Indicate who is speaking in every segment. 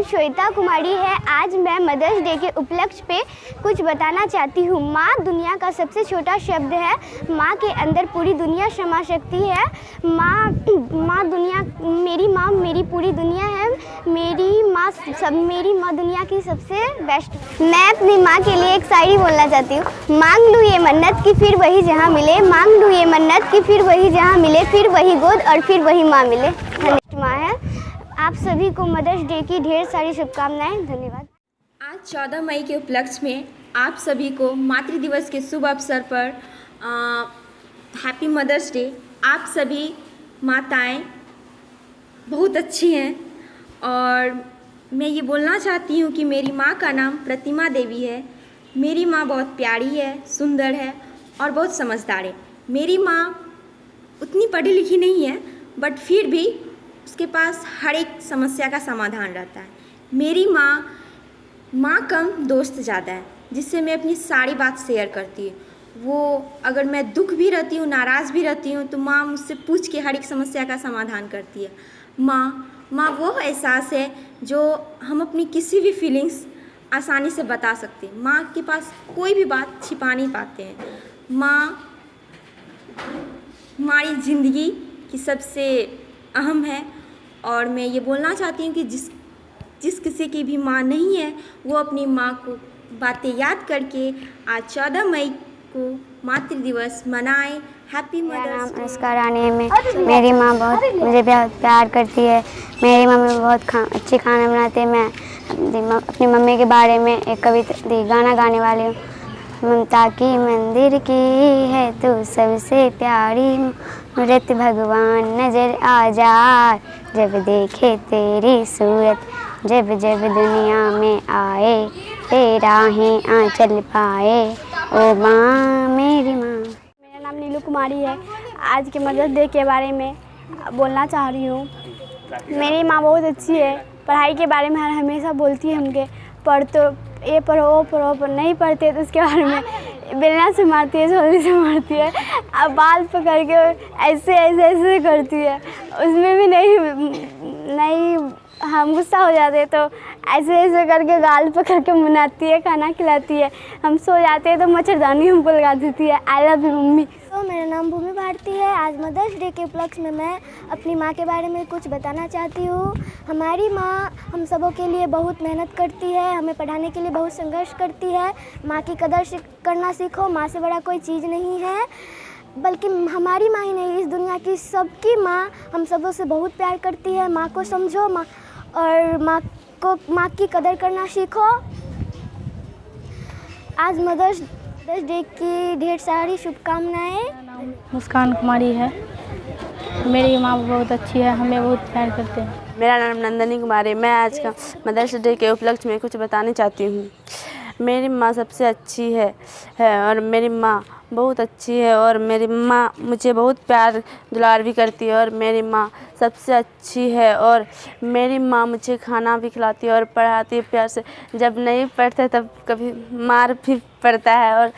Speaker 1: श्वेता कुमारी है। आज मैं मदर्स डे के उपलक्ष्य पे कुछ बताना चाहती हूँ। माँ दुनिया का सबसे छोटा शब्द है। माँ के अंदर पूरी दुनिया समा सकती है। माँ दुनिया, मेरी माँ मेरी पूरी दुनिया है। मेरी माँ दुनिया की सबसे बेस्ट। मैं अपनी माँ के लिए एक शायरी बोलना चाहती हूँ। मांग लूँ ये मन्नत कि फिर वही जहाँ मिले, मांग लूँ ये मन्नत कि फिर वही जहाँ मिले, फिर वही गोद और फिर वही माँ मिले। माँ है। आप सभी को मदर्स डे की ढेर सारी शुभकामनाएं। धन्यवाद।
Speaker 2: आज 14 मई के उपलक्ष्य में आप सभी को मातृ दिवस के शुभ अवसर पर हैप्पी मदर्स डे। आप सभी माताएं बहुत अच्छी हैं और मैं ये बोलना चाहती हूँ कि मेरी माँ का नाम प्रतिमा देवी है। मेरी माँ बहुत प्यारी है, सुंदर है और बहुत समझदार है। मेरी माँ उतनी पढ़ी लिखी नहीं है, बट फिर भी उसके पास हर एक समस्या का समाधान रहता है। मेरी माँ कम दोस्त ज़्यादा है, जिससे मैं अपनी सारी बात शेयर करती हूँ। वो अगर मैं दुख भी रहती हूँ, नाराज़ भी रहती हूँ, तो माँ मुझसे पूछ के हर एक समस्या का समाधान करती है। माँ वो एहसास है जो हम अपनी किसी भी फीलिंग्स आसानी से बता सकते हैं। माँ के पास कोई भी बात छिपा नहीं पाते हैं। माँ हमारी ज़िंदगी की सबसे अहम है और मैं ये बोलना चाहती हूँ कि जिस किसी की भी माँ नहीं है, वो अपनी माँ को बातें याद करके आज 14 मई को मातृ दिवस मनाए। Happy mother's.
Speaker 3: मेरा नाम अनुष्का रानी है। मेरी माँ मुझे बहुत प्यार करती है। मेरी मम्मी बहुत अच्छी खाना बनाती है। मैं अपनी मम्मी के बारे में एक गाना गाने वाली हूँ। ममता की मंदिर की है तू सबसे प्यारी, मूरत भगवान नजर आ जाए जब देखे तेरी सूरत, जब जब दुनिया में आए तेरा ही आंचल पाए, ओ माँ मेरी माँ।
Speaker 1: मेरा नाम नीलू कुमारी है। आज के मदर्स डे के बारे में बोलना चाह रही हूँ। मेरी माँ बहुत अच्छी है। पढ़ाई के बारे में हमेशा बोलती है हमके, पढ़ तो ये पढ़ो वो पढ़ो, पर नहीं पढ़ते तो उसके बारे में बेलना से मारती है, छोली से मारती है, अब बाल पकड़ के ऐसे करती है। उसमें भी नहीं हम गुस्सा हो जाते हैं तो ऐसे करके गाल पकड़ के मनाती है, खाना खिलाती है। हम सो जाते हैं तो मच्छरदानी हमको लगा देती है। I love you mummy.
Speaker 4: तो मेरा नाम भूमि भारती है। आज मदर्स डे के उपलक्ष्य में मैं अपनी माँ के बारे में कुछ बताना चाहती हूँ। हमारी माँ हम सबों के लिए बहुत मेहनत करती है, हमें पढ़ाने के लिए बहुत संघर्ष करती है। माँ की कदर करना सीखो। माँ से बड़ा कोई चीज़ नहीं है, बल्कि हमारी माँ ही नहीं, इस दुनिया की सबकी माँ हम सबों से बहुत प्यार करती है। माँ को समझो और माँ की कदर करना सीखो। आज मदर्स डे की ढेर सारी शुभकामनाएं।
Speaker 5: मुस्कान कुमारी है। मेरी माँ बहुत अच्छी है, हमें बहुत प्यार करते हैं।
Speaker 6: मेरा नाम नंदनी कुमारी है। मैं आज का मदर्स डे के उपलक्ष्य में कुछ बताना चाहती हूँ। मेरी माँ सबसे अच्छी है और मेरी माँ बहुत अच्छी है और मेरी माँ मुझे बहुत प्यार दुलार भी करती है और मेरी माँ सबसे अच्छी है और मेरी माँ मुझे खाना भी खिलाती है और पढ़ाती है प्यार से। जब नहीं पढ़ते तब कभी मार भी पड़ता है और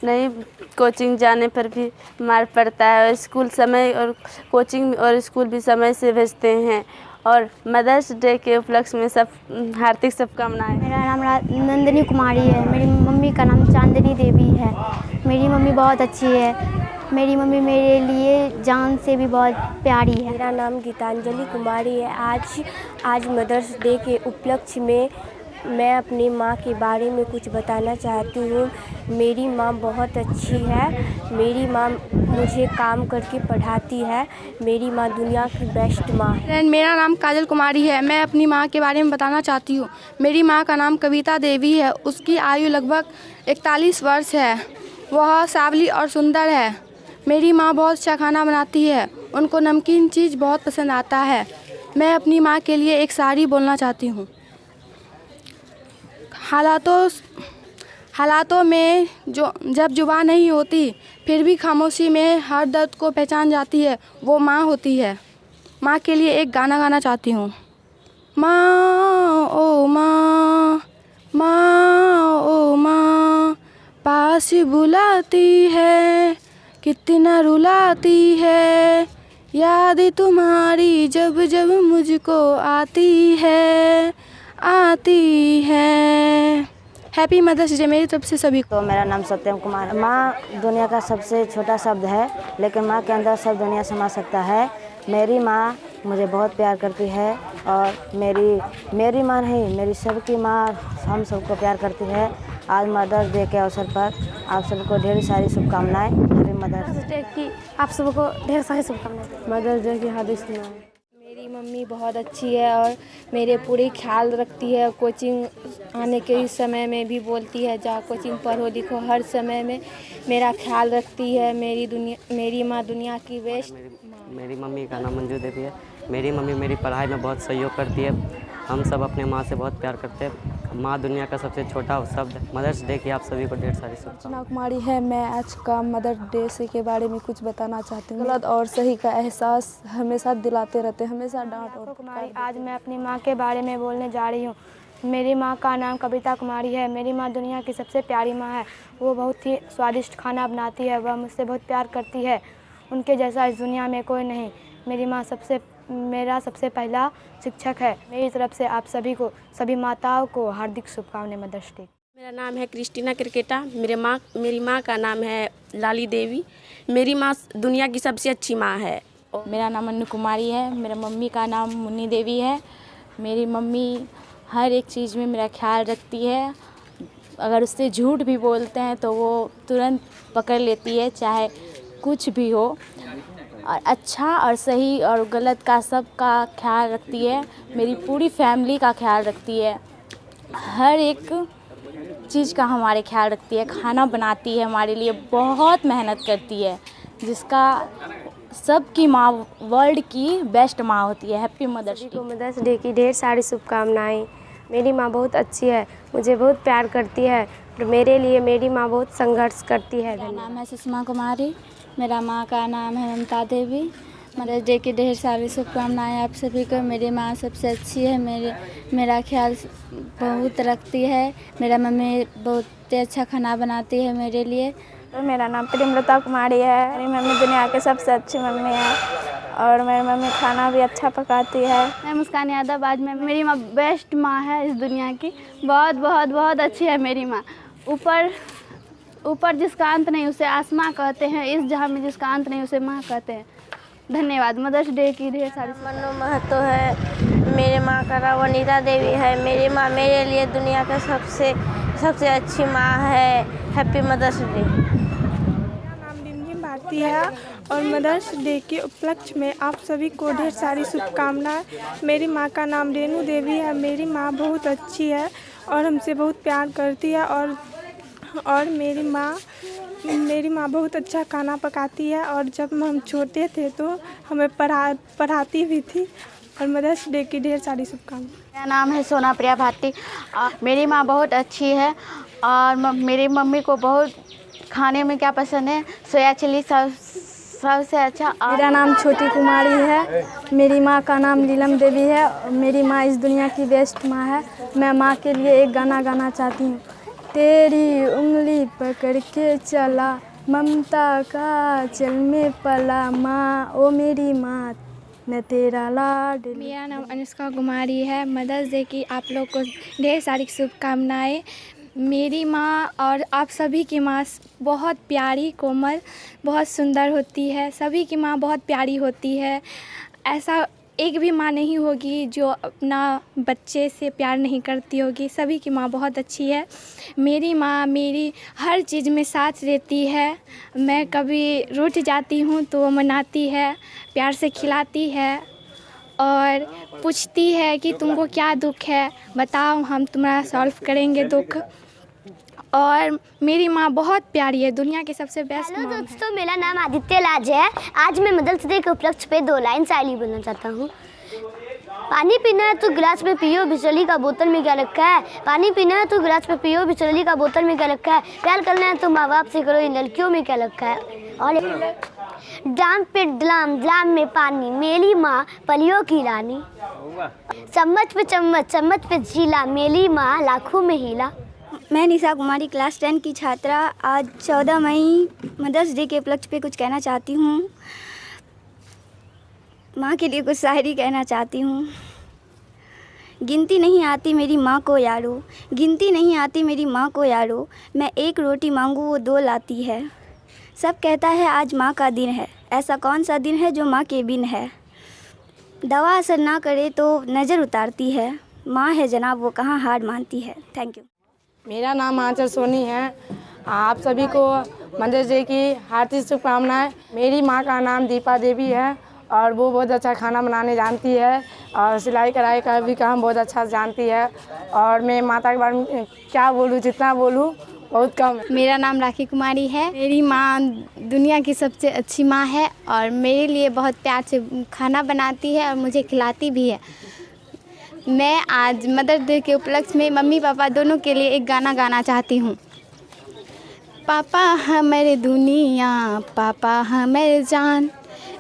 Speaker 6: नहीं कोचिंग जाने पर भी मार पड़ता है और स्कूल समय और कोचिंग और स्कूल भी समय से भेजते हैं। और मदर्स डे के उपलक्ष्य में सब हार्दिक शुभकामनाएं।
Speaker 3: मेरा नाम नंदनी कुमारी है। मेरी मम्मी का नाम चांदनी देवी है। मेरी मम्मी बहुत अच्छी है। मेरी मम्मी मेरे लिए जान से भी बहुत प्यारी है।
Speaker 7: मेरा नाम गीतांजलि कुमारी है। आज मदर्स डे के उपलक्ष्य में मैं अपनी माँ के बारे में कुछ बताना चाहती हूँ। मेरी माँ बहुत अच्छी है। मेरी माँ मुझे काम करके पढ़ाती है। मेरी माँ दुनिया की बेस्ट माँ है।
Speaker 5: मेरा नाम काजल कुमारी है। मैं अपनी माँ के बारे में बताना चाहती हूँ। मेरी माँ का नाम कविता देवी है। उसकी आयु लगभग 41 वर्ष है। वह सांवली और सुंदर है। मेरी माँ बहुत अच्छा खाना बनाती है। उनको नमकीन चीज़ बहुत पसंद आता है। मैं अपनी माँ के लिए एक शायरी बोलना चाहती हूँ। हालातों में जब जुबान नहीं होती, फिर भी खामोशी में हर दर्द को पहचान जाती है, वो माँ होती है। माँ के लिए एक गाना गाना चाहती हूँ। माँ ओ माँ, माँ ओ माँ, पास बुलाती है, कितना रुलाती है, याद तुम्हारी जब जब मुझको आती है। आती है। हैप्पी मदर्स डे मेरी तरफ से सभी को।
Speaker 8: तो मेरा नाम सत्यम कुमार है। माँ दुनिया का सबसे छोटा शब्द है, लेकिन माँ के अंदर सब दुनिया समा सकता है। मेरी माँ मुझे बहुत प्यार करती है और मेरी माँ नहीं, मेरी सबकी माँ हम सबको प्यार करती है। आज मदर्स डे के अवसर पर आप सबको ढेर सारी शुभकामनाएं। हैप्पी मदर्स
Speaker 4: डे की आप सबको ढेर सारी शुभकामनाएं।
Speaker 6: मदर्स डे की हार्दिक शुभकामनाएं।
Speaker 7: मेरी मम्मी बहुत अच्छी है और मेरे पूरे ख्याल रखती है। कोचिंग आने के समय में भी बोलती है जा कोचिंग पढ़ो लिखो, हर समय में मेरा ख्याल रखती है। मेरी माँ दुनिया की बेस्ट।
Speaker 9: मेरी मम्मी का नाम मंजू देवी है। मेरी मम्मी मेरी पढ़ाई में बहुत सहयोग करती है। हम सब अपने माँ से बहुत प्यार करते हैं। माँ दुनिया का सबसे छोटा शब्द। मदर्स डे की आप सभी को ढेर सारी शुभकामनाएं।
Speaker 5: कुमारी है। मैं आज का मदर डे से के बारे में कुछ बताना चाहती हूँ। गलत और सही का एहसास हमेशा दिलाते रहते, हमेशा डांट और
Speaker 4: कुमारी, आज मैं अपनी माँ के बारे में बोलने जा रही हूँ। मेरी माँ का नाम कविता कुमारी है। मेरी माँ दुनिया की सबसे प्यारी माँ है। वो बहुत ही स्वादिष्ट खाना बनाती है। वह मुझसे बहुत प्यार करती है। उनके जैसा इस दुनिया में कोई नहीं। मेरी माँ मेरा सबसे पहला शिक्षक है। मेरी तरफ से आप सभी को, सभी माताओं को हार्दिक शुभकामनाएं मदर्स डे।
Speaker 6: मेरा नाम है क्रिस्टीना क्रिकेटा। मेरी माँ का नाम है लाली देवी। मेरी माँ दुनिया की सबसे अच्छी माँ है।
Speaker 10: मेरा नाम अन्नू कुमारी है। मेरा मम्मी का नाम मुन्नी देवी है। मेरी मम्मी हर एक चीज़ में मेरा ख्याल रखती है। अगर उससे झूठ भी बोलते हैं तो वो तुरंत पकड़ लेती है, चाहे कुछ भी हो। और अच्छा और सही और गलत का सब का ख्याल रखती है। मेरी पूरी फैमिली का ख्याल रखती है। हर एक चीज़ का हमारे ख्याल रखती है। खाना बनाती है हमारे लिए, बहुत मेहनत करती है, जिसका सबकी माँ वर्ल्ड की बेस्ट माँ होती है। Happy mother's day.
Speaker 7: Mother's day की ढेर सारी शुभकामनाएं। मेरी माँ बहुत अच्छी है, मुझे बहुत प्यार करती है और मेरे लिए मेरी माँ बहुत संघर्ष करती है।
Speaker 10: मेरा नाम है सुषमा कुमारी। मेरा माँ का नाम है ममता देवी। मदर्स डे की ढेर सारी शुभकामनाएं आप सभी को। मेरी माँ सबसे अच्छी है। मेरा ख्याल बहुत रखती है। मेरा मम्मी बहुत अच्छा खाना बनाती है मेरे लिए।
Speaker 11: तो मेरा नाम प्रेमलता कुमारी है। मेरी मम्मी दुनिया की सबसे अच्छी मम्मी है और मेरी मम्मी खाना भी अच्छा पकाती है।
Speaker 1: मैं मुस्कान यादव। आज मैं मेरी माँ बेस्ट माँ है इस दुनिया की। बहुत बहुत बहुत अच्छी है मेरी माँ। ऊपर जिसका अंत नहीं उसे आसमां कहते हैं। इस जहाँ में जिसका अंत नहीं उसे माँ कहते हैं। धन्यवाद। मदर्स डे की ढेर सारी।
Speaker 11: मनु महतो है। मेरी माँ का नाम वनीता देवी है। मेरी माँ मेरे लिए दुनिया का सबसे अच्छी माँ है। Happy mother's day.
Speaker 12: मेरा नाम रिमझिम भारती है और मदर्स डे के उपलक्ष्य में आप सभी को ढेर सारी शुभकामनाएं। मेरी माँ का नाम रेणु देवी है। मेरी माँ बहुत अच्छी है और हमसे बहुत प्यार करती है और मेरी माँ बहुत अच्छा खाना पकाती है और जब हम छोटे थे तो हमें पढ़ाती भी थी। और मदर्स डे की ढेर सारी शुभकामनाएं।
Speaker 1: मेरा नाम है सोना प्रिया भारती। मेरी माँ बहुत अच्छी है और मेरी मम्मी को बहुत खाने में क्या पसंद है, सोया चिल्ली सबसे अच्छा।
Speaker 11: मेरा नाम छोटी कुमारी है। मेरी माँ का नाम नीलम देवी है। मेरी माँ इस दुनिया की बेस्ट माँ है। मैं माँ के लिए एक गाना गाना चाहती हूँ। तेरी उंगली पकड़ के चला, ममता का चल में पला, माँ ओ मेरी माँ मैं तेरा लाड।
Speaker 4: मेरा नाम अनुष्का कुमारी है। मदर्स डे की आप लोग को ढेर सारी शुभकामनाएं। मेरी माँ और आप सभी की माँ बहुत प्यारी, कोमल, बहुत सुंदर होती है। सभी की माँ बहुत प्यारी होती है। ऐसा एक भी माँ नहीं होगी जो अपना बच्चे से प्यार नहीं करती होगी। सभी की माँ बहुत अच्छी है। मेरी माँ मेरी हर चीज़ में साथ देती है। मैं कभी रूठ जाती हूँ तो वो मनाती है, प्यार से खिलाती है और पूछती है कि तुमको क्या दुख है, बताओ हम तुम्हारा सॉल्व करेंगे दुख। और मेरी माँ बहुत प्यारी है, दुनिया की सबसे बेस्ट माँ है।
Speaker 1: हेलो दोस्तों, मेरा नाम आदित्य लाज है। आज मैं मदर्स डे के उपलक्ष्य पे 2 लाइन शायरी बोलना चाहता हूँ। पानी पीना है तो गिलास में पियो, बिचौली का बोतल में क्या रखा है। पानी पीना है तो गिलास में पियो, बिचौली का बोतल में क्या रखा है। प्यार करना है तो माँ बाप से करो, इन लड़कियों में क्या रखा है। और डाम पे ड्राम, ड्राम में पानी, मेरी माँ पलियों की रानी। चम्मच पे चम्मच, चम्मच पे झीला, मेरी माँ लाखों में हीला।
Speaker 3: मैं निशा कुमारी क्लास 10 की छात्रा आज 14 मई मदर्स डे के उपलक्ष्य पे कुछ कहना चाहती हूँ। माँ के लिए कुछ शायरी कहना चाहती हूँ।
Speaker 1: गिनती नहीं आती मेरी माँ को यारो, गिनती नहीं आती मेरी माँ को यारो, मैं एक रोटी मांगूँ वो 2 लाती है। सब कहता है आज माँ का दिन है, ऐसा कौन सा दिन है जो माँ के बिन है। दवा असर ना करे तो नज़र उतारती है, माँ है जनाब वो कहाँ हार मानती है। Thank you.
Speaker 11: मेरा नाम आंचल सोनी है। आप सभी को मदर्स डे की हार्दिक शुभकामनाएं। मेरी माँ का नाम दीपा देवी है और वो बहुत अच्छा खाना बनाने जानती है और सिलाई कढ़ाई का भी काम बहुत अच्छा जानती है। और मैं माता के बारे में क्या बोलूँ, जितना बोलूँ बहुत कम।
Speaker 13: मेरा नाम राखी कुमारी है। मेरी माँ दुनिया की सबसे अच्छी माँ है और मेरे लिए बहुत प्यार से खाना बनाती है और मुझे खिलाती भी है। मैं आज मदर्स डे के उपलक्ष्य में मम्मी पापा दोनों के लिए एक गाना गाना चाहती हूँ। पापा हमारे दुनिया, पापा हमारे जान,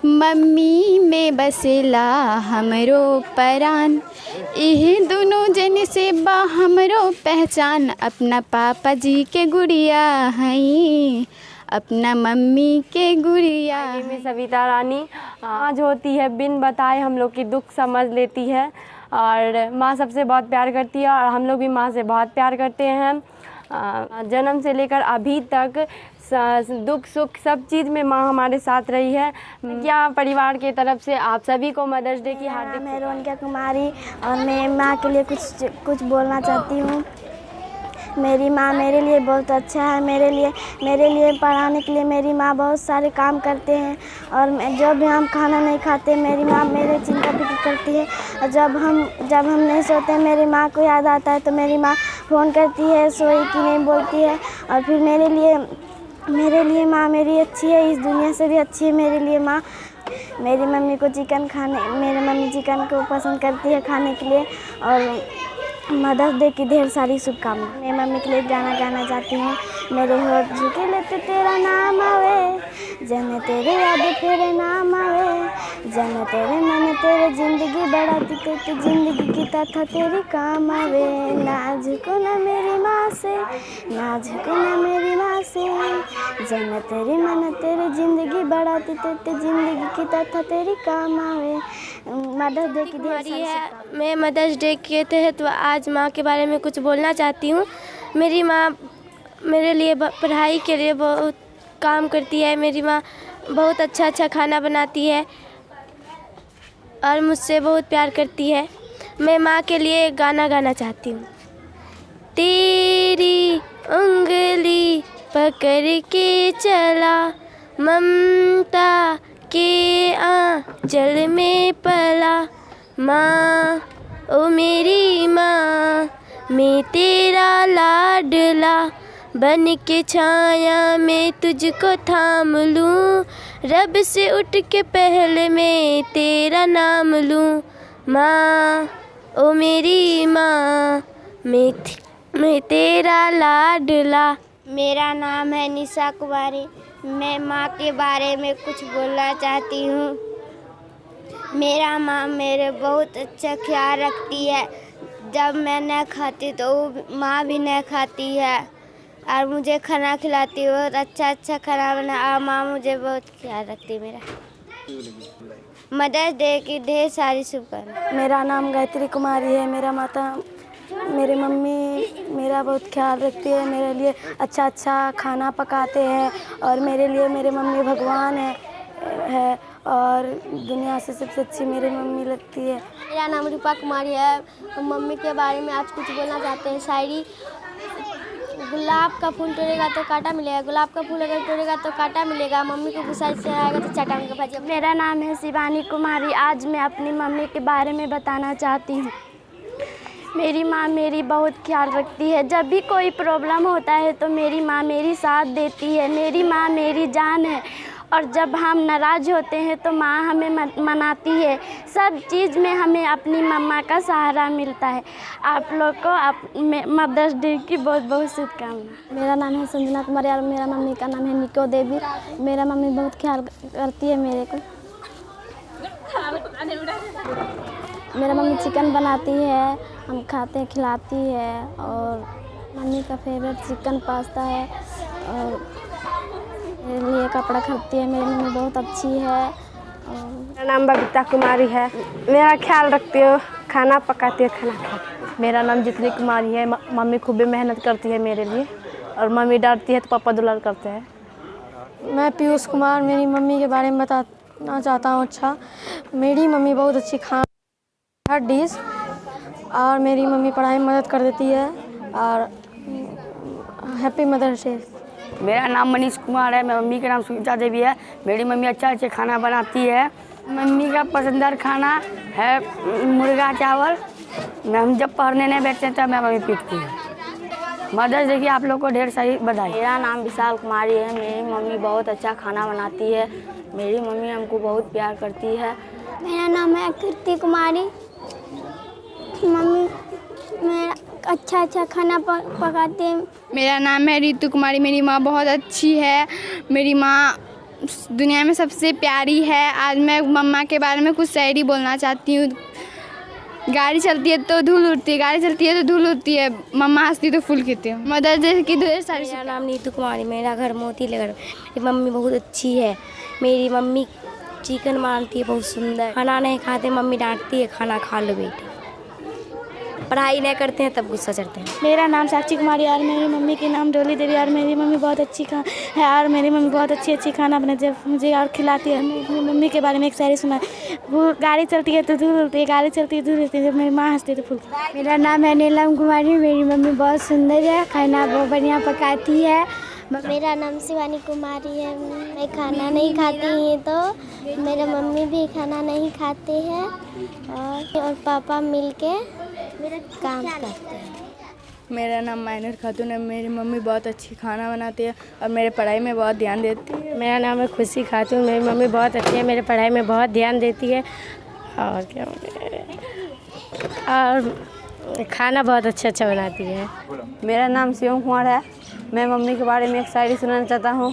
Speaker 13: मम्मी में बसेला हमरो परान, यह दोनों जन से बा हमरो पहचान, अपना पापा जी के गुड़िया हैं, अपना मम्मी के गुड़िया।
Speaker 6: मैं सविता रानी। आज होती है बिन बताए हम लोग की दुख समझ लेती है और माँ सबसे बहुत प्यार करती है और हम लोग भी माँ से बहुत प्यार करते हैं। जन्म से लेकर अभी तक दुख सुख सब चीज़ में माँ हमारे साथ रही है। क्या परिवार के तरफ से आप सभी को मदर्स डे की हार्दिक।
Speaker 4: मैं रोनिका कुमारी और मैं माँ के लिए कुछ बोलना चाहती हूँ। मेरी माँ मेरे लिए बहुत अच्छा है। मेरे लिए पढ़ाने के लिए मेरी माँ बहुत सारे काम करते हैं और जब भी हम खाना नहीं खाते मेरी माँ मेरे चिंता फिक्र करती है। और जब हम नहीं सोते मेरी माँ को याद आता है तो मेरी माँ फ़ोन करती है, सोई कि नहीं बोलती है। और फिर मेरे लिए माँ मेरी अच्छी है, इस दुनिया से भी अच्छी है मेरे लिए माँ। मेरी मम्मी चिकन को पसंद करती है खाने के लिए। और मदर्स डे की ढेर सारी शुभकामनाएं। मैं मम्मी के लिए गाना गाना चाहती हूँ। मेरे होठ झुके लेते तेरा नाम आवे, जन तेरे याद तेरे नाम आवे, जन तेरे मन तेरे जिंदगी बढ़ाती तेरी जिंदगी की तथा तेरी काम आवे। ना झुको ना मेरी माँ से, ना झुको ना मेरी माँ से, जन तेरे मन तेरे जिंदगी बढ़ाती तेरी जिंदगी की तथा तेरी काम आवे। मदर्स डे की ढेर सारी है।
Speaker 7: मैं मदर्स डे के तहत आज माँ के बारे में कुछ बोलना चाहती हूँ। मेरी माँ मेरे लिए पढ़ाई के लिए बहुत काम करती है। मेरी माँ बहुत अच्छा खाना बनाती है और मुझसे बहुत प्यार करती है। मैं माँ के लिए एक गाना गाना चाहती हूँ। तेरी उंगली पकड़ के चला, ममता के आंचल में पला, माँ ओ मेरी माँ, मैं तेरा लाडला, बन के छाया में तुझको थाम लूँ, रब से उठ के पहले मैं तेरा नाम लूँ। माँ ओ मेरी माँ, मैं तेरा लाडला।
Speaker 1: मेरा नाम है निशा कुमारी। मैं माँ के बारे में कुछ बोलना चाहती हूँ। मेरा माँ मेरे बहुत अच्छा ख्याल रखती है। जब मैं न खाती तो माँ भी न खाती है और मुझे खाना खिलाती है। बहुत अच्छा खाना बना और माँ मुझे बहुत ख्याल रखती है। मेरा मदर्स डे की ढेर सारी शुभकामनाएं।
Speaker 4: मेरा नाम गायत्री कुमारी है। मेरी मम्मी मेरा बहुत ख्याल रखती है। मेरे लिए अच्छा खाना पकाते हैं और मेरे लिए मेरे मम्मी भगवान है और दुनिया से सबसे अच्छी मेरी मम्मी लगती है।
Speaker 1: मेरा नाम रूपा कुमारी है। हम मम्मी के बारे में आज कुछ बोलना चाहते हैं। शायरी। गुलाब का फूल तोड़ेगा तो कांटा मिलेगा, गुलाब का फूल अगर तोड़ेगा तो कांटा मिलेगा, मम्मी को गुस्सा से आएगा तो चाटा उनका भाजी।
Speaker 4: मेरा नाम है शिवानी कुमारी। आज मैं अपनी मम्मी के बारे में बताना चाहती हूँ। मेरी माँ मेरी बहुत ख्याल रखती है। जब भी कोई प्रॉब्लम होता है तो मेरी माँ मेरी साथ देती है। मेरी माँ मेरी जान है और जब हम नाराज़ होते हैं तो माँ हमें मनाती है। सब चीज़ में हमें अपनी मम्मा का सहारा मिलता है। आप लोग को मदर्स डे की बहुत बहुत शुभकामनाएं। मेरा नाम है संजना कुमारी और मेरा मम्मी का नाम है निको देवी। मेरा मम्मी बहुत ख्याल करती है मेरे को। मेरा मम्मी चिकन बनाती है, हम खाते खिलाती है और मम्मी का फेवरेट चिकन पास्ता है और मेरे लिए कपड़ा खरीदती है। मेरी मम्मी बहुत अच्छी है।
Speaker 6: मेरा नाम बबीता कुमारी है। मेरा ख्याल रखती हो,
Speaker 11: खाना पकाती है, खाना खाती। मेरा नाम जितनी कुमारी है। मम्मी खूब मेहनत करती है मेरे लिए, और मम्मी डांटती है तो पापा दुलार करते हैं। मैं पीयूष कुमार मेरी मम्मी के बारे में बताना चाहता हूँ। अच्छा, मेरी मम्मी बहुत अच्छी खाना हर डिश, और मेरी मम्मी पढ़ाई में मदद कर देती है। और हैप्पी मदर्स डे।
Speaker 14: मेरा नाम मनीष कुमार है। मेरी मम्मी का नाम सुनीता देवी है। मेरी मम्मी अच्छा खाना बनाती है। मम्मी का पसंदीदा खाना है मुर्गा चावल। हम जब पढ़ने नहीं बैठते तब मैं मम्मी पीटती है। मदर्स डे की आप लोग को ढेर सारी बधाई।
Speaker 3: मेरा नाम विशाल कुमारी है। मेरी मम्मी बहुत अच्छा खाना बनाती है। मेरी मम्मी हमको बहुत प्यार करती है।
Speaker 4: मेरा नाम है कीर्ति कुमारी। मम्मी मेरा अच्छा खाना पकाती है।
Speaker 13: मेरा नाम है रितु कुमारी। मेरी माँ बहुत अच्छी है। मेरी माँ दुनिया में सबसे प्यारी है। आज मैं मम्मा के बारे में कुछ शायरी बोलना चाहती हूँ। गाड़ी चलती है तो धूल उड़ती है, गाड़ी चलती है तो धूल उड़ती है, मम्मा हंसती तो फूल खिलती है। मदर्स डे की ढेर सारी।
Speaker 7: मेरा नाम नीतू कुमारी। मेरा घर मोती नगर। मेरी मम्मी बहुत अच्छी है। मेरी मम्मी चिकन बनाती है बहुत सुंदर। खाना नहीं खाते मम्मी डांटती है, खाना खा लो बेटे। पढ़ाई नहीं करते हैं तब गुस्सा चढ़ते हैं।
Speaker 11: मेरा नाम साक्षी कुमारी और मेरी मम्मी के नाम डोली देवी। और मेरी मम्मी बहुत अच्छी है, और मेरी मम्मी बहुत अच्छी खाना बनाती है मुझे और खिलाती है। मेरी मम्मी के बारे में एक शायरी सुना। वो गाड़ी चलती है तो धूल उड़ती है, गाड़ी चलती है धूल उड़ती है, मेरी माँ हंसती है तो फूल। मेरा नाम है नीलम कुमारी। मेरी मम्मी बहुत सुंदर है, खाना बहुत बढ़िया पकाती है।
Speaker 4: मेरा नाम शिवानी कुमारी है। मैं खाना नहीं खाती हूँ तो मेरे मम्मी भी खाना नहीं खाते हैं, और पापा मिलके काम करते हैं।
Speaker 11: मेरा नाम माइनर खातून है। मेरी मम्मी बहुत अच्छी खाना बनाती है और मेरे पढ़ाई में बहुत ध्यान देती है। मेरा नाम है खुशी खातून। मेरी मम्मी बहुत अच्छी है, मेरे पढ़ाई में बहुत ध्यान देती है, और क्या और खाना बहुत अच्छा बनाती है।
Speaker 6: मेरा नाम शिवम कुमार है। मैं मम्मी के बारे में एक शायरी सुनाना चाहता हूँ।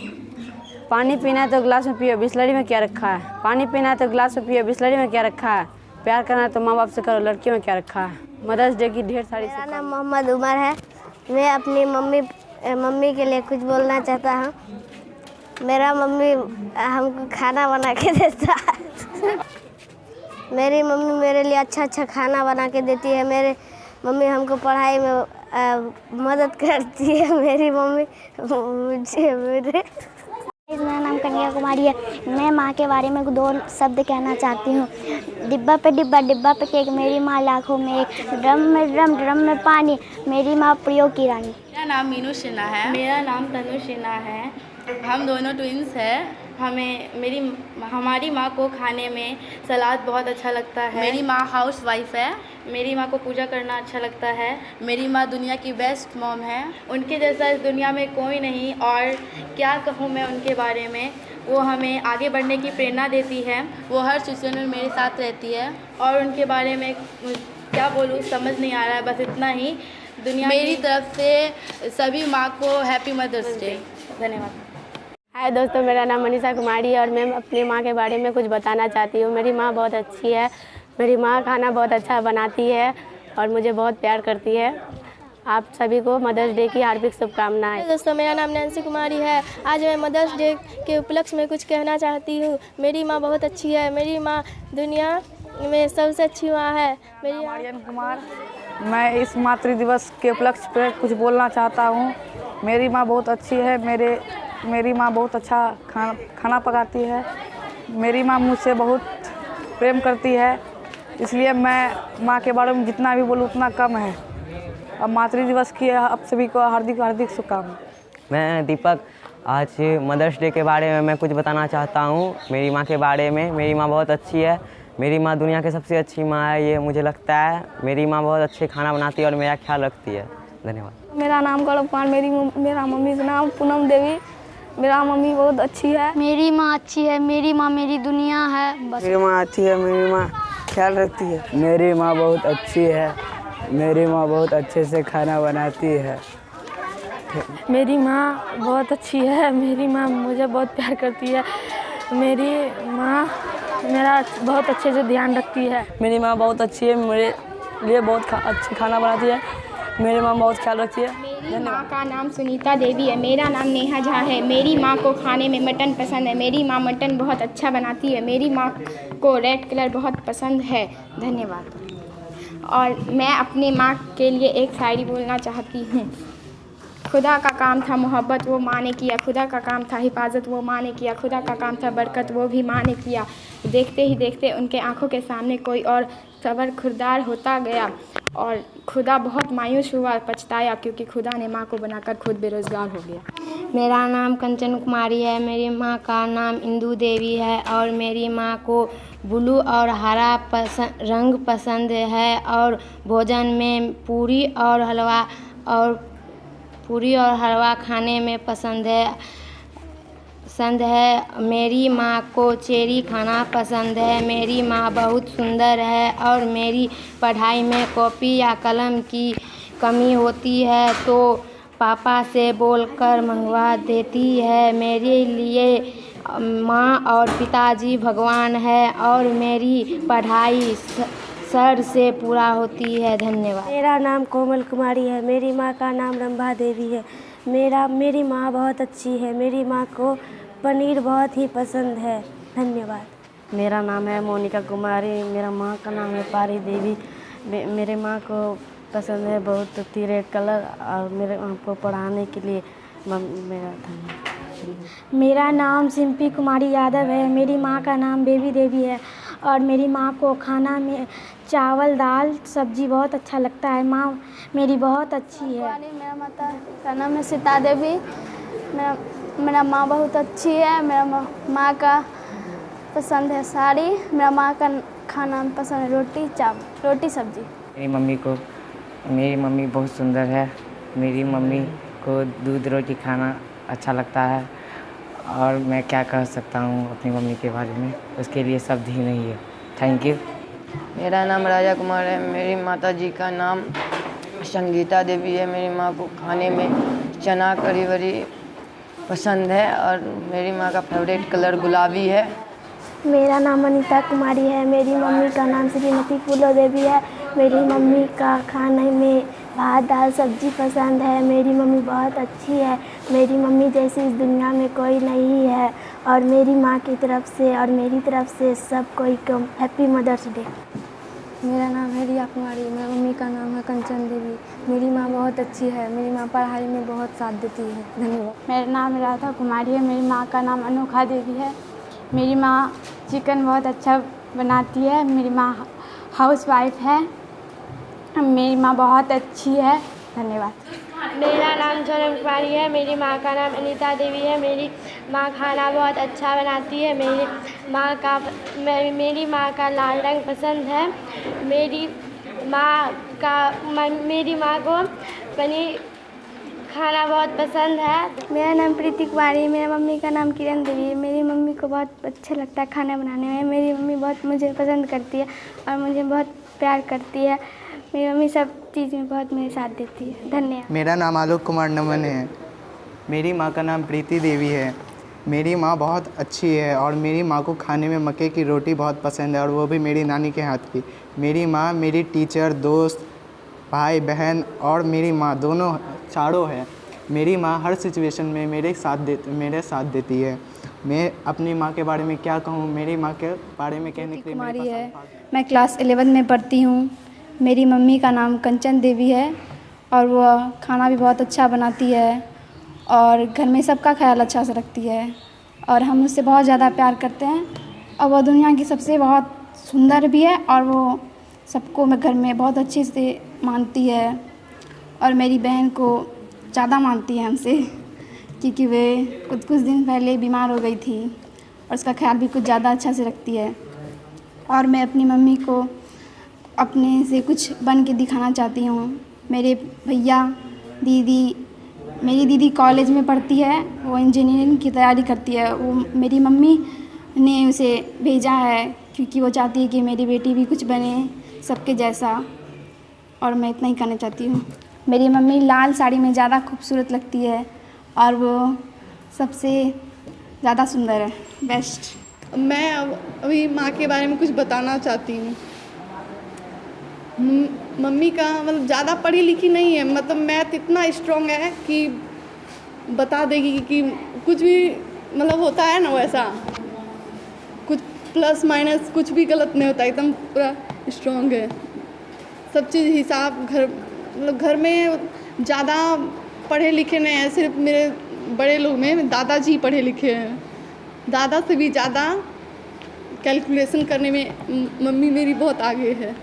Speaker 6: पानी पीना है तो गिलास में पियो, बिस्लरी में क्या रखा है। पानी पीना है तो गिलास में पियो, बिस्लरी में क्या रखा है। प्यार करना है तो माँ बाप से करो, लड़कियों में क्या रखा है। मदर्स डे की ढेर सारी।
Speaker 4: मेरा नाम मोहम्मद उमर है। मैं अपनी मम्मी के लिए कुछ बोलना चाहता हूँ। मेरा मम्मी हमको खाना बना के देता है। मेरी मम्मी मेरे लिए अच्छा खाना बना के देती है। मेरे मम्मी हमको पढ़ाई में मदद करती है। मेरी मम्मी
Speaker 1: मेरा नाम कन्या कुमारी है। मैं माँ के बारे में 2 शब्द कहना चाहती हूँ। डिब्बा पे डिब्बा, डिब्बा पे केक, मेरी माँ लाखों में एक, ड्रम में ड्रम, ड्रम में पानी, मेरी माँ प्रयोग की रानी।
Speaker 10: मेरा नाम मीनू सिन्हा है। मेरा नाम तनु सिन्हा है। हम दोनों ट्विंस हैं। हमारी माँ को खाने में सलाद बहुत अच्छा लगता है। मेरी माँ हाउस वाइफ है। मेरी माँ को पूजा करना अच्छा लगता है। मेरी माँ दुनिया की बेस्ट मॉम है। उनके जैसा इस दुनिया में कोई नहीं, और क्या कहूँ मैं उनके बारे में। वो हमें आगे बढ़ने की प्रेरणा देती है। वो हर सिचुएशन में मेरे साथ रहती है, और उनके बारे में क्या बोलूँ समझ नहीं आ रहा है। बस इतना ही। दुनिया मेरी तरफ से सभी माँ को हैप्पी मदर्स डे। धन्यवाद।
Speaker 6: हाय दोस्तों, मेरा नाम मनीषा कुमारी है और मैं अपनी माँ के बारे में कुछ बताना चाहती हूँ। मेरी माँ बहुत अच्छी है। मेरी माँ खाना बहुत अच्छा बनाती है और मुझे बहुत प्यार करती है। आप सभी को मदर्स डे की हार्दिक शुभकामनाएं।
Speaker 11: दोस्तों, मेरा नाम नैन्सी कुमारी है। आज मैं मदर्स डे के उपलक्ष्य में कुछ कहना चाहती हूँ। मेरी माँ बहुत अच्छी है। मेरी माँ दुनिया में सबसे अच्छी माँ है। मेरी
Speaker 15: आर्यन कुमार। मैं इस मातृ दिवस के उपलक्ष्य पर कुछ बोलना चाहता हूँ। मेरी माँ बहुत अच्छी है। मेरी माँ बहुत अच्छा खाना पकाती है। मेरी माँ मुझसे बहुत प्रेम करती है, इसलिए मैं माँ के बारे में जितना भी बोलूँ उतना कम है। अब मातृ दिवस की आप सभी को हार्दिक हार्दिक शुभकामनाएं।
Speaker 9: मैं दीपक। आज मदर्स डे के बारे में मैं कुछ बताना चाहता हूँ। मेरी माँ के बारे में। मेरी माँ बहुत अच्छी है। मेरी माँ दुनिया की सबसे अच्छी माँ है, ये मुझे लगता है। मेरी माँ बहुत अच्छे खाना बनाती है और मेरा ख्याल रखती है। धन्यवाद।
Speaker 11: मेरा नाम गौरव कुमार। मेरा मम्मी का नाम पूनम देवी। मेरा मम्मी बहुत अच्छी है।
Speaker 1: मेरी माँ अच्छी है। मेरी माँ मेरी दुनिया है। बस
Speaker 16: मेरी माँ अच्छी है। मेरी माँ ख्याल रखती है। मेरी माँ बहुत अच्छी है। मेरी माँ बहुत अच्छे से खाना बनाती है।
Speaker 11: मेरी माँ बहुत अच्छी है। मेरी माँ मुझे बहुत प्यार करती है। मेरी माँ मेरा बहुत अच्छे से ध्यान रखती है।
Speaker 6: मेरी माँ बहुत अच्छी है। मेरे लिए बहुत अच्छी खाना बनाती है। मेरी माँ बहुत ख्याल रखती है।
Speaker 13: मेरी माँ का नाम सुनीता देवी है। मेरा नाम नेहा झा है। मेरी माँ को खाने में मटन पसंद है। मेरी माँ मटन बहुत अच्छा बनाती है। मेरी माँ को रेड कलर बहुत पसंद है। धन्यवाद। और मैं अपनी माँ के लिए एक शायरी बोलना चाहती हूँ। खुदा का काम था मोहब्बत, वो माँ ने किया। खुदा का काम था हिफाजत, वो माँ ने किया। खुदा का काम था बरकत, वो भी माँ ने किया। देखते ही देखते उनके आंखों के सामने कोई और सबर खुरदार होता गया और खुदा बहुत मायूस हुआ, पछताया, क्योंकि खुदा ने माँ को बनाकर खुद बेरोज़गार हो गया।
Speaker 3: मेरा नाम कंचन कुमारी है। मेरी माँ का नाम इंदू देवी है और मेरी माँ को ब्लू और हरा रंग पसंद है और भोजन में पूरी और हलवा खाने में पसंद है। मेरी माँ को चेरी खाना पसंद है। मेरी माँ बहुत सुंदर है और मेरी पढ़ाई में कॉपी या कलम की कमी होती है तो पापा से बोलकर मंगवा देती है। मेरे लिए माँ और पिताजी भगवान है और मेरी पढ़ाई सर से पूरा होती है। धन्यवाद।
Speaker 4: मेरा नाम कोमल कुमारी है। मेरी माँ का नाम रंभा देवी है। मेरी माँ बहुत अच्छी है। मेरी माँ को पनीर बहुत ही पसंद है। धन्यवाद।
Speaker 8: मेरा नाम है मोनिका कुमारी। मेरा माँ का नाम है पारी देवी। मेरे माँ को पसंद है बहुत रेड कलर और मेरे माँ को पढ़ाने के लिए मेरा धन्यवाद।
Speaker 11: मेरा नाम सिंपी कुमारी यादव है। मेरी माँ का नाम बेबी देवी है और मेरी माँ को खाना में चावल दाल सब्जी बहुत अच्छा लगता है। माँ मेरी बहुत अच्छी है।
Speaker 17: मेरा माता का नाम है सीता देवी। मेरा माँ बहुत अच्छी है। मेरा माँ का पसंद है साड़ी। मेरा माँ का खाना पसंद है रोटी सब्जी।
Speaker 16: मेरी मम्मी बहुत सुंदर है। मेरी मम्मी को दूध रोटी खाना अच्छा लगता है और मैं क्या कह सकता हूँ अपनी मम्मी के बारे में, उसके लिए शब्द ही नहीं है। Thank you.
Speaker 18: मेरा नाम राजा कुमार है। मेरी माता जी का नाम संगीता देवी है। मेरी माँ को खाने में चना करी वरी पसंद है और मेरी माँ का फेवरेट कलर गुलाबी है।
Speaker 4: मेरा नाम अनीता कुमारी है। मेरी मम्मी का नाम श्रीमती फूलो देवी है। मेरी मम्मी का खाने में भात दाल सब्जी पसंद है। मेरी मम्मी बहुत अच्छी है। मेरी मम्मी जैसी इस दुनिया में कोई नहीं है और मेरी माँ की तरफ से और मेरी तरफ से सब कोई को हैप्पी मदर्स डे।
Speaker 11: मेरा नाम है रिया कुमारी। मेरी मम्मी का नाम है कंचन देवी। मेरी माँ बहुत अच्छी है। मेरी माँ पढ़ाई में बहुत साथ देती है। धन्यवाद।
Speaker 13: मेरा नाम राधा कुमारी है। मेरी माँ का नाम अनोखा देवी है। मेरी माँ चिकन बहुत अच्छा बनाती है। मेरी माँ हाउस वाइफ है। मेरी माँ बहुत अच्छी है। धन्यवाद।
Speaker 19: मेरा नाम सोनम कुमारी है। मेरी माँ का नाम अनीता देवी है। मेरी माँ खाना बहुत अच्छा बनाती है। मेरी माँ का लाल रंग पसंद है। मेरी माँ को पनीर खाना बहुत पसंद है।
Speaker 4: मेरा नाम प्रीति कुमारी। मेरी मम्मी का नाम किरण देवी है। मेरी मम्मी को बहुत अच्छा लगता है खाना बनाने में। मेरी मम्मी बहुत मुझे पसंद करती है और मुझे बहुत प्यार करती है। मेरी मम्मी सब चीज़ में बहुत मेरे साथ देती है। धन्यवाद।
Speaker 20: मेरा नाम आलोक कुमार नमन है। मेरी माँ का नाम प्रीति देवी है। मेरी माँ बहुत अच्छी है और मेरी माँ को खाने में मक्के की रोटी बहुत पसंद है और वो भी मेरी नानी के हाथ की। मेरी माँ मेरी टीचर, दोस्त, भाई बहन और मेरी माँ दोनों चारों है। मेरी माँ हर सिचुएशन में मेरे साथ देती है। मैं अपनी माँ के बारे में क्या कहूँ, मेरी माँ के बारे में कहने के लिए
Speaker 11: कुमारी है। मैं क्लास 11 में पढ़ती हूँ। मेरी मम्मी का नाम कंचन देवी है और वह खाना भी बहुत अच्छा बनाती है और घर में सबका ख्याल अच्छा से रखती है और हम उससे बहुत ज़्यादा प्यार करते हैं और वह दुनिया की सबसे बहुत सुंदर भी है और वो सबको घर में बहुत अच्छे से मानती है और मेरी बहन को ज़्यादा मानती है हमसे, क्योंकि वे कुछ दिन पहले बीमार हो गई थी और उसका ख्याल भी कुछ ज़्यादा अच्छा से रखती है। और मैं अपनी मम्मी को अपने से कुछ बन के दिखाना चाहती हूँ। मेरे भैया, दीदी, मेरी दीदी कॉलेज में पढ़ती है, वो इंजीनियरिंग की तैयारी करती है। वो मेरी मम्मी ने उसे भेजा है क्योंकि वो चाहती है कि मेरी बेटी भी कुछ बने सबके जैसा, और मैं इतना ही कहना चाहती हूँ। मेरी मम्मी लाल साड़ी में ज़्यादा खूबसूरत लगती है और वो सबसे ज़्यादा सुंदर है, बेस्ट।
Speaker 5: मैं अभी माँ के बारे में कुछ बताना चाहती हूँ। मम्मी का मतलब ज़्यादा पढ़ी लिखी नहीं है, मतलब मैथ इतना स्ट्रॉन्ग है कि बता देगी कि कुछ भी मतलब होता है ना वैसा, कुछ प्लस माइनस कुछ भी गलत नहीं होता, एकदम पूरा स्ट्रॉन्ग है।
Speaker 21: सब चीज़ हिसाब घर मतलब घर में ज़्यादा पढ़े लिखे नहीं हैं, सिर्फ मेरे बड़े लोग में दादाजी पढ़े लिखे हैं। दादा से भी ज़्यादा कैलकुलेशन करने में मम्मी मेरी बहुत आगे है।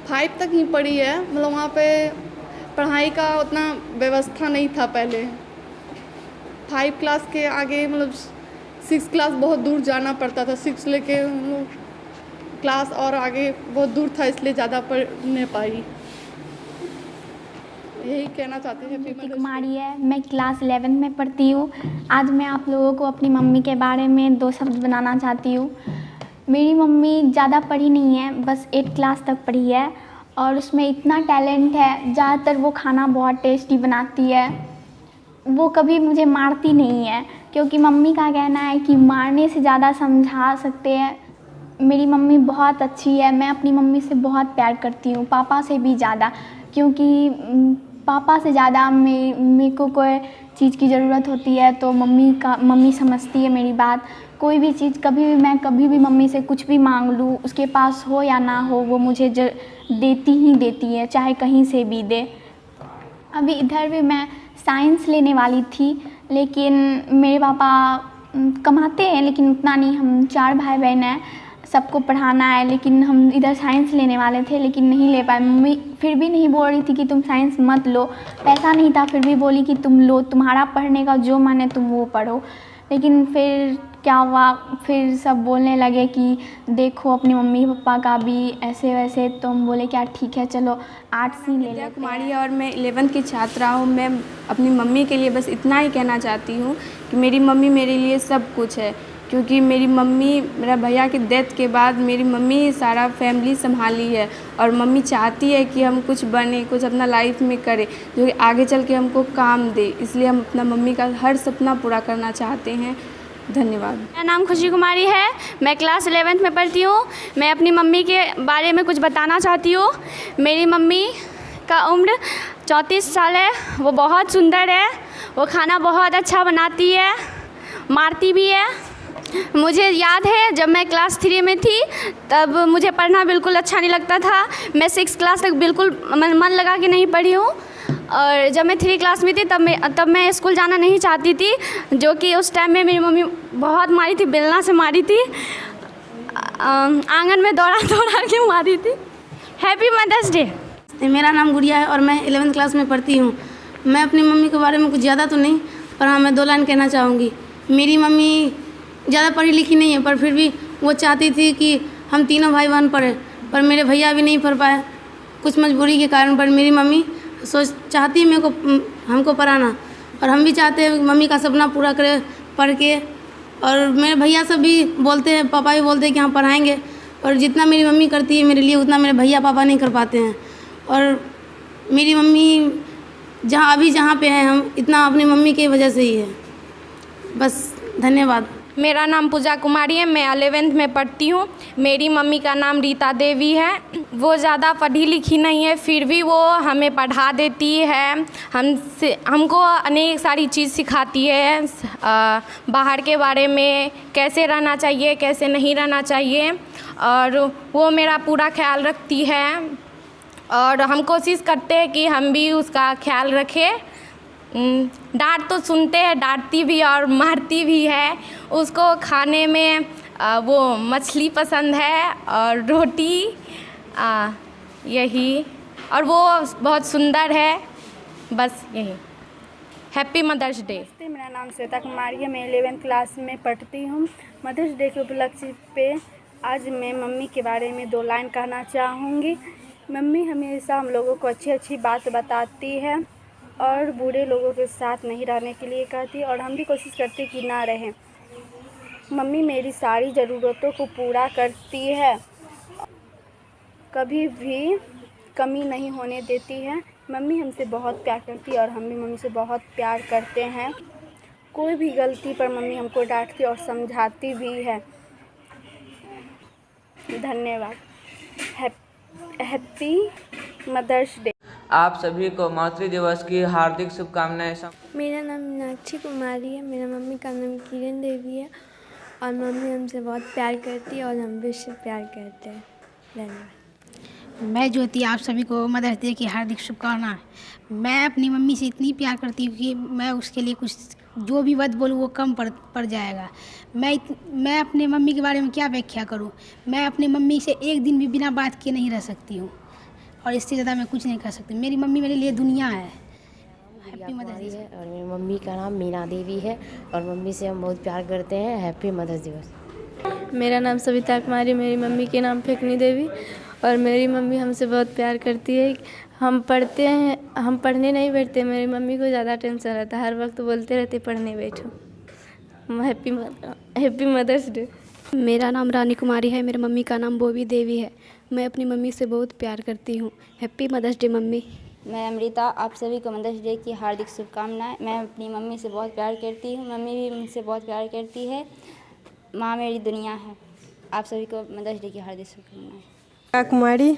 Speaker 21: 5 तक ही पढ़ी है, मतलब वहाँ पे पढ़ाई का उतना व्यवस्था नहीं था पहले। 5 क्लास के आगे मतलब 6 क्लास बहुत दूर जाना पड़ता था। 6 लेके क्लास और आगे बहुत दूर था, इसलिए ज़्यादा पढ़ नहीं पाई। यही कहना चाहते हैं।
Speaker 22: प्रीति कुमारी है, मैं क्लास 11 में पढ़ती हूँ। आज मैं आप लोगों को अपनी मम्मी के बारे में 2 शब्द बनाना चाहती हूँ। मेरी मम्मी ज़्यादा पढ़ी नहीं है, बस 8 क्लास तक पढ़ी है और उसमें इतना टैलेंट है। ज़्यादातर वो खाना बहुत टेस्टी बनाती है। वो कभी मुझे मारती नहीं है, क्योंकि मम्मी का कहना है कि मारने से ज़्यादा समझा सकते हैं। मेरी मम्मी बहुत अच्छी है। मैं अपनी मम्मी से बहुत प्यार करती हूँ, पापा से भी ज़्यादा, क्योंकि पापा से ज़्यादा मेरे को कोई चीज़ की ज़रूरत होती है तो मम्मी समझती है मेरी बात। कोई भी चीज़ मैं कभी भी मम्मी से कुछ भी मांग लूँ, उसके पास हो या ना हो, वो मुझे देती ही देती है, चाहे कहीं से भी दे। अभी इधर भी मैं साइंस लेने वाली थी, लेकिन मेरे पापा कमाते हैं लेकिन उतना नहीं। हम 4 भाई बहन हैं, सबको पढ़ाना है, लेकिन हम इधर साइंस लेने वाले थे लेकिन नहीं ले पाए। मम्मी फिर भी नहीं बोल रही थी कि तुम साइंस मत लो, पैसा नहीं था, फिर भी बोली कि तुम लो, तुम्हारा पढ़ने का जो मन है तुम वो पढ़ो। लेकिन फिर क्या हुआ, फिर सब बोलने लगे कि देखो अपनी मम्मी पापा का भी ऐसे वैसे, तो हम बोले क्या ठीक है चलो आर्ट्स ही ले लेते हैं।
Speaker 6: कुमारी और मैं 11th की छात्रा हूँ। मैं अपनी मम्मी के लिए बस इतना ही कहना चाहती हूँ कि मेरी मम्मी मेरे लिए सब कुछ है, क्योंकि मेरी मम्मी मेरा भैया की डेथ के बाद मेरी मम्मी ही सारा फैमिली संभाली है और मम्मी चाहती है कि हम कुछ बने, कुछ अपना लाइफ में करें जो कि आगे चल के हमको काम दे। इसलिए हम अपना मम्मी का हर सपना पूरा करना चाहते हैं। धन्यवाद।
Speaker 23: मेरा नाम खुशी कुमारी है, मैं क्लास 11th में पढ़ती हूँ। मैं अपनी मम्मी के बारे में कुछ बताना चाहती हूँ। मेरी मम्मी का उम्र 34 साल है। वो बहुत सुंदर है, वो खाना बहुत अच्छा बनाती है, मारती भी है। मुझे याद है जब मैं क्लास 3 में थी तब मुझे पढ़ना बिल्कुल अच्छा नहीं लगता था। मैं 6 क्लास तक बिल्कुल मन लगा के नहीं पढ़ी हूँ, और जब मैं 3 क्लास में थी तब मैं स्कूल जाना नहीं चाहती थी, जो कि उस टाइम में मेरी मम्मी बहुत मारी थी, बेलना से मारी थी, आंगन में दौड़ा के मारी थी। Happy mother's day.
Speaker 24: मेरा नाम गुड़िया है और मैं 11th क्लास में पढ़ती हूँ। मैं अपनी मम्मी के बारे में कुछ ज़्यादा तो नहीं, पर हाँ मैं 2 लाइन कहना चाहूँगी। मेरी मम्मी ज़्यादा पढ़ी लिखी नहीं है, पर फिर भी वो चाहती थी कि हम तीनों भाई बहन पढ़ें, पर मेरे भैया भी नहीं पढ़ पाए कुछ मजबूरी के कारण। पर मेरी मम्मी चाहती है हमको पढ़ाना, और हम भी चाहते हैं मम्मी का सपना पूरा करे पढ़ के। और मेरे भैया सब भी बोलते हैं, पापा भी बोलते हैं कि हम पढ़ाएंगे, और जितना मेरी मम्मी करती है मेरे लिए उतना मेरे भैया पापा नहीं कर पाते हैं। और मेरी मम्मी जहाँ पे हैं हम इतना अपनी मम्मी की वजह से ही है। बस धन्यवाद।
Speaker 25: मेरा नाम पूजा कुमारी है, मैं 11th में पढ़ती हूँ। मेरी मम्मी का नाम रीता देवी है। वो ज़्यादा पढ़ी लिखी नहीं है, फिर भी वो हमें पढ़ा देती है, हमको अनेक सारी चीज़ सिखाती है, बाहर के बारे में कैसे रहना चाहिए, कैसे नहीं रहना चाहिए, और वो मेरा पूरा ख्याल रखती है। और हम कोशिश करते हैं कि हम भी उसका ख्याल रखें। डांट तो सुनते हैं, डांटती भी और मारती भी है। उसको खाने में वो मछली पसंद है और रोटी, यही, और वो बहुत सुंदर है। बस यही। Happy mother's day.
Speaker 26: मेरा नाम श्वेता कुमारी है, मैं 11th क्लास में पढ़ती हूँ। मदर्स डे के उपलक्ष्य पे आज मैं मम्मी के बारे में 2 लाइन कहना चाहूँगी। मम्मी हमेशा हम लोगों को अच्छी बात बताती है और बूढ़े लोगों के साथ नहीं रहने के लिए कहती है, और हम भी कोशिश करते कि ना रहें। मम्मी मेरी सारी ज़रूरतों को पूरा करती है, कभी भी कमी नहीं होने देती है। मम्मी हमसे बहुत प्यार करती है और हम भी मम्मी से बहुत प्यार करते हैं। कोई भी गलती पर मम्मी हमको डांटती और समझाती भी है। धन्यवाद। Happy mother's day.
Speaker 27: आप सभी को मातृ दिवस की हार्दिक शुभकामनाएं।
Speaker 28: मेरा नाम मीनाक्षी कुमारी है, मेरा मम्मी का नाम किरण देवी है, और मम्मी हमसे बहुत प्यार करती है और हम भी उससे प्यार करते हैं। धन्यवाद।
Speaker 24: मैं ज्योति, आप सभी को मदर्स डे की हार्दिक शुभकामनाएं। मैं अपनी मम्मी से इतनी प्यार करती हूँ कि मैं उसके लिए कुछ जो भी बात बोलूँ वो कम पड़ जाएगा। मैं अपने मम्मी के बारे में क्या व्याख्या करूँ। मैं अपनी मम्मी से एक दिन भी बिना बात किए नहीं रह सकती हूँ और इससे ज़्यादा मैं कुछ नहीं कर सकती। मेरी मम्मी मेरे लिए दुनिया है। Happy mother's day.
Speaker 1: है और मेरी मम्मी का नाम मीना देवी है और मम्मी से हम बहुत प्यार करते हैं। हैप्पी मदर्स दिवस।
Speaker 28: मेरा नाम सविता कुमारी, मेरी मम्मी के नाम फेकनी देवी और मेरी मम्मी हमसे बहुत प्यार करती है। हम पढ़ते हैं, हम पढ़ने नहीं बैठते, मेरी मम्मी को ज़्यादा टेंशन रहता है, हर वक्त बोलते रहते पढ़ने बैठो। Happy mother's day.
Speaker 2: मेरा नाम रानी कुमारी है, मेरी मम्मी का नाम बोबी देवी है। मैं अपनी मम्मी से बहुत प्यार करती हूँ। Happy mother's day mummy.
Speaker 7: मैं अमृता, आप सभी को मदर्स डे की हार्दिक शुभकामनाएं। मैं अपनी मम्मी से बहुत प्यार करती हूँ, मम्मी भी मुझसे बहुत प्यार करती है। माँ मेरी दुनिया है। आप सभी को मदर्स डे की हार्दिक शुभकामनाएं।
Speaker 9: कुमारी,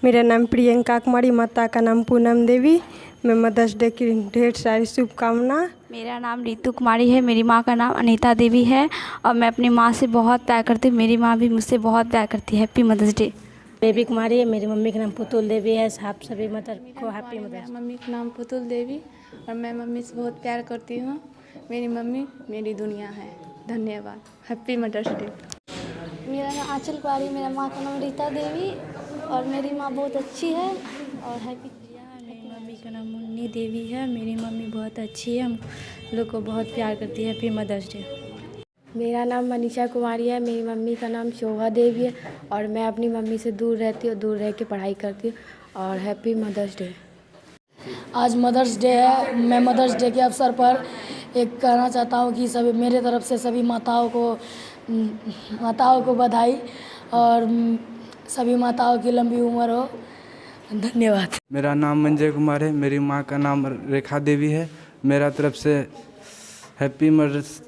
Speaker 9: मेरा नाम प्रियंका कुमारी, माता का नाम पूनम देवी। मैं मदर्स डे की ढेर सारी शुभकामना।
Speaker 10: मेरा नाम रितु कुमारी है, मेरी माँ का नाम अनीता देवी है और मैं अपनी माँ से बहुत प्यार करती हूँ। मेरी माँ भी मुझसे बहुत प्यार करती है। Happy mother's day.
Speaker 9: Baby Kumari है, मेरी मम्मी का नाम पुतुल देवी है। आप सभी मदर को हैप्पी मदर्स।
Speaker 26: मेरी मम्मी का नाम पुतुल देवी और मैं मम्मी से बहुत प्यार करती हूँ। मेरी मम्मी मेरी दुनिया है। धन्यवाद। Happy mother's day.
Speaker 28: मेरा नाम आंचल कुमारी, मेरा माँ का नाम रीता देवी और मेरी माँ बहुत अच्छी है और हैप्पी।
Speaker 9: मेरी मम्मी का नाम मुन्नी देवी है। मेरी मम्मी बहुत अच्छी है, हम लोग को बहुत प्यार करती है। Happy mother's day.
Speaker 10: मेरा नाम मनीषा कुमारी है, मेरी मम्मी का नाम शोभा देवी है और मैं अपनी मम्मी से दूर रहती हूँ, दूर रह के पढ़ाई करती हूँ। और हैप्पी मदर्स डे।
Speaker 24: आज मदर्स डे है। मैं मदर्स डे के अवसर पर एक कहना चाहता हूँ कि सभी मेरे तरफ से सभी माताओं को बधाई और सभी माताओं की लंबी उम्र हो। धन्यवाद।
Speaker 12: मेरा नाम मंजय कुमार है, मेरी माँ का नाम रेखा देवी है। मेरा तरफ से हैप्पी मदर्स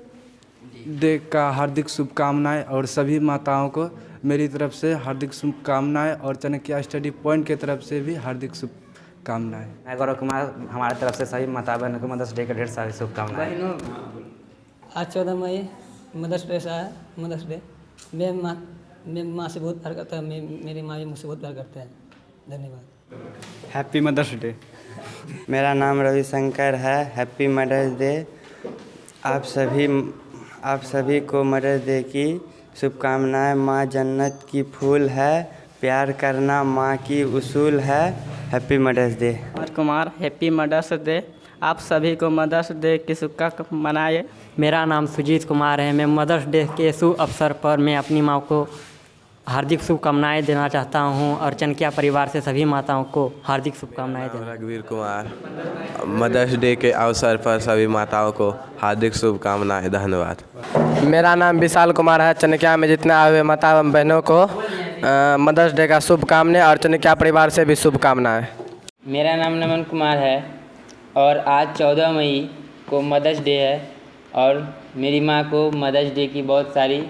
Speaker 12: डे का हार्दिक शुभकामनाएं और सभी माताओं को मेरी तरफ से हार्दिक शुभकामनाएं और चाणक्य स्टडी पॉइंट की तरफ से भी हार्दिक शुभकामनाएं।
Speaker 14: मैं गौरव कुमार, हमारे तरफ से सभी माता बहनों को मदर्स डे का ढेर सारी शुभकामनाएं।
Speaker 15: आज 14 मई मदर्स डे है। मदर्स डे मैं माँ से बहुत प्यार करता हूँ, मेरी माँ भी मुझसे बहुत प्यार करते हैं। धन्यवाद।
Speaker 29: Happy mother's day.
Speaker 30: मेरा नाम रविशंकर है। Happy mother's day. आप सभी को मदर्स डे की शुभकामनाएं। माँ जन्नत की फूल है, प्यार करना माँ की उसूल है। Happy mother's day.
Speaker 31: Kumar, happy mother's day. आप सभी को मदर्स डे की शुभकामनाएं मनाए।
Speaker 32: मेरा नाम सुजीत कुमार है। मैं मदर्स डे के शुभ अवसर पर मैं अपनी माँ को हार्दिक शुभकामनाएं देना चाहता हूं और चनकिया परिवार से सभी माताओं को हार्दिक शुभकामनाएं देना।
Speaker 33: रघुवीर कुमार, मदर्स डे के अवसर पर सभी माताओं को हार्दिक शुभकामनाएं। धन्यवाद।
Speaker 34: मेरा नाम विशाल कुमार है। चनकिया में जितने आए हुए माता बहनों को मदर्स डे का शुभकामनाएं और चनकिया परिवार से भी शुभकामनाएं।
Speaker 35: मेरा नाम नमन कुमार है और आज 14 मई को मदर्स डे है और मेरी माँ को मदर्स डे की बहुत सारी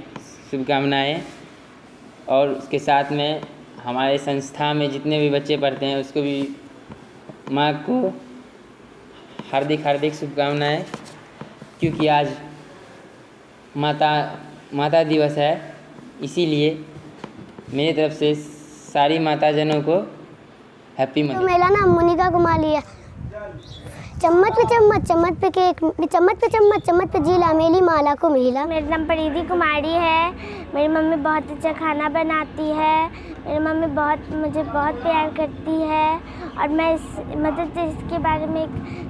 Speaker 35: शुभकामनाएं और उसके साथ में हमारे संस्था में जितने भी बच्चे पढ़ते हैं उसको भी माँ को हार्दिक शुभकामनाएं, क्योंकि आज माता दिवस है। इसीलिए मेरी तरफ से सारी माताजनों को हैप्पी मदर्स।
Speaker 4: तो मेरा नाम मोनिका कुमारी है। चम्मच पे चम्मच, चम्मच पे केक, चम्मच पे चम्मच, चम्मच पे जीला, मेरी माला को महिला।
Speaker 36: मेरा नाम परिधि कुमारी है। मेरी मम्मी बहुत अच्छा खाना बनाती है। मेरी मम्मी मुझे बहुत प्यार करती है और मैं इसके बारे में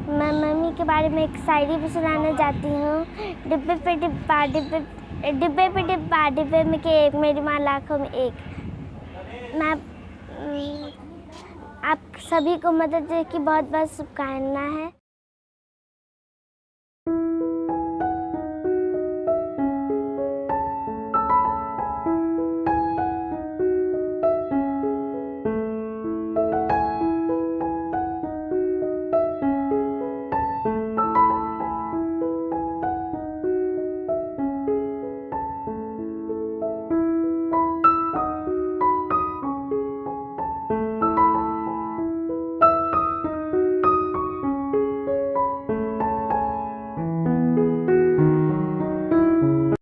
Speaker 36: मम्मी के बारे में एक शायरी भी सुनाना चाहती हूँ। डिब्बे पे डिब्बा, डिब्बे में केक, मेरी माँ लाखों में एक। मैं आप सभी को मदर्स डे की बहुत बहुत शुभकामनाएं है।